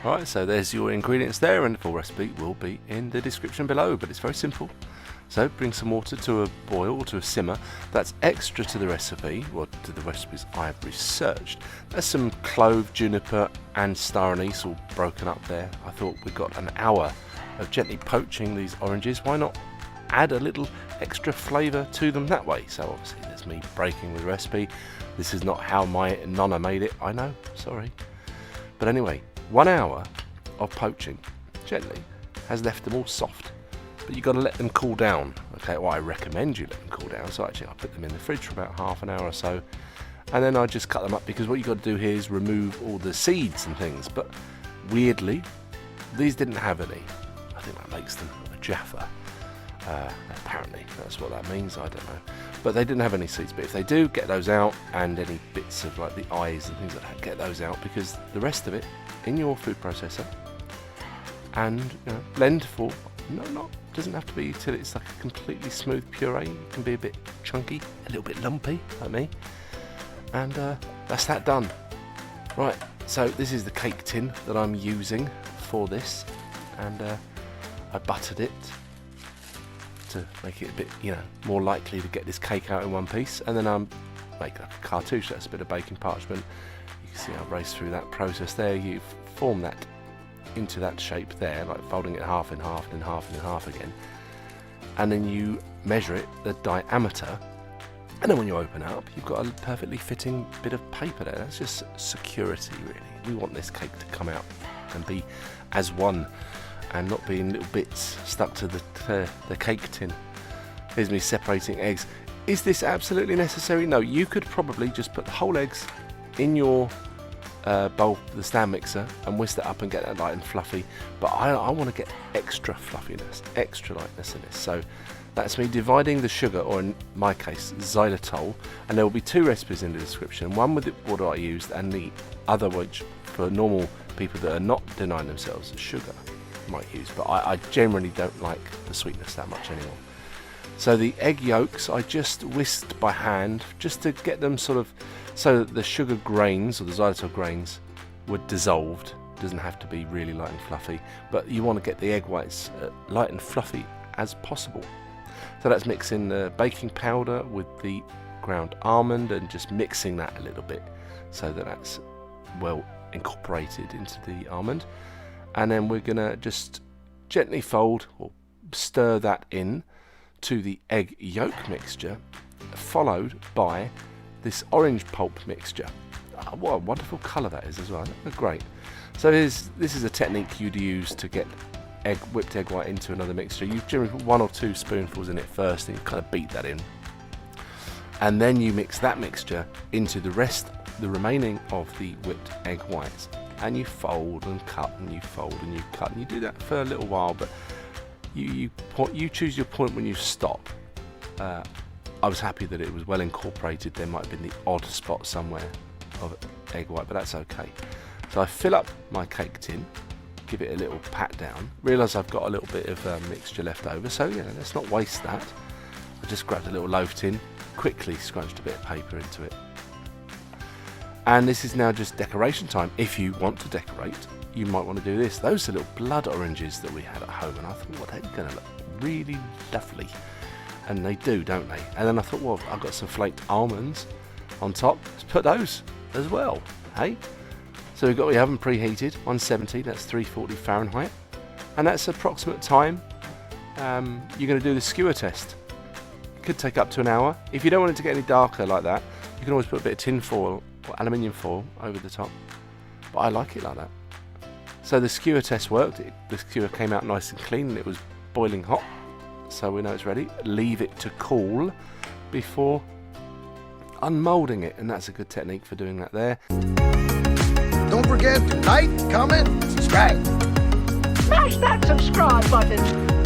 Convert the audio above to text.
Right, so there's your ingredients there, and the full recipe will be in the description below, but it's very simple. So bring some water to a boil or to a simmer. That's extra to the recipe, or to the recipes I've researched. There's some clove, juniper and star anise all broken up there. I thought we got an hour of gently poaching these oranges. Why not add a little extra flavour to them that way? So obviously there's me breaking with the recipe. This is not how my nonna made it, I know, sorry. But anyway, 1 hour of poaching gently has left them all soft, but you've got to let them cool down. Okay, well, I recommend you let them cool down. So actually I put them in the fridge for about half an hour or so, and then I just cut them up, because what you've got to do here is remove all the seeds and things. But weirdly, these didn't have any. I think that makes them a Jaffa. Apparently that's what that means, I don't know, but they didn't have any seeds. But if they do, get those out, and any bits of like the eyes and things like that, get those out, because the rest of it in your food processor, and blend for, doesn't have to be till it's like a completely smooth puree. It can be a bit chunky, a little bit lumpy like me, and that's that done. Right, so this is the cake tin that I'm using for this, and I buttered it to make it a bit, more likely to get this cake out in one piece. And then I'm making a cartouche. That's a bit of baking parchment. You can see I've raced through that process there. You form that into that shape there, like folding it half in half and then half and then half again. And then you measure it, the diameter. And then when you open it up, you've got a perfectly fitting bit of paper there. That's just security, really. We want this cake to come out and be as one, and not be in little bits stuck to the cake tin. Here's me separating eggs. Is this absolutely necessary? No, you could probably just put the whole eggs in your bowl, the stand mixer, and whisk it up and get that light and fluffy. But I want to get extra fluffiness, extra lightness in this. So that's me dividing the sugar, or in my case, xylitol. And there will be 2 recipes in the description. One with what I used, and the other which for normal people that are not denying themselves sugar might use, but I generally don't like the sweetness that much anymore. So the egg yolks I just whisked by hand, just to get them sort of so that the sugar grains, or the xylitol grains, were dissolved. Doesn't have to be really light and fluffy, but you want to get the egg whites light and fluffy as possible. So that's mixing the baking powder with the ground almond, and just mixing that a little bit so that that's well incorporated into the almond. And then we're gonna just gently fold or stir that in to the egg yolk mixture, followed by this orange pulp mixture. Oh, what a wonderful colour that is as well. Great. So this is a technique you'd use to get whipped egg white into another mixture. You generally put 1 or 2 spoonfuls in it first, and you kind of beat that in, and then you mix that mixture into the remaining of the whipped egg whites. And you fold and cut, and you fold and you cut, and you do that for a little while. But you choose your point when you stop. I was happy that it was well incorporated. There might have been the odd spot somewhere of egg white, but that's okay. So I fill up my cake tin, give it a little pat down, realise I've got a little bit of mixture left over, so let's not waste that. I just grabbed a little loaf tin, quickly scrunched a bit of paper into it. And this is now just decoration time. If you want to decorate, you might want to do this. Those are little blood oranges that we had at home, and I thought, well, they're going to look really lovely. And they do, don't they? And then I thought, well, I've got some flaked almonds on top. Let's put those as well, hey? So we've got the oven preheated, 170, that's 340 Fahrenheit. And that's approximate time. You're going to do the skewer test. It could take up to an hour. If you don't want it to get any darker like that, you can always put a bit of tin foil or aluminium foil over the top, but I like it like that. So the skewer test worked. The skewer came out nice and clean, and it was boiling hot, so we know it's ready. Leave it to cool before unmoulding it, and that's a good technique for doing that there. Don't forget to like, comment, subscribe. Smash that subscribe button.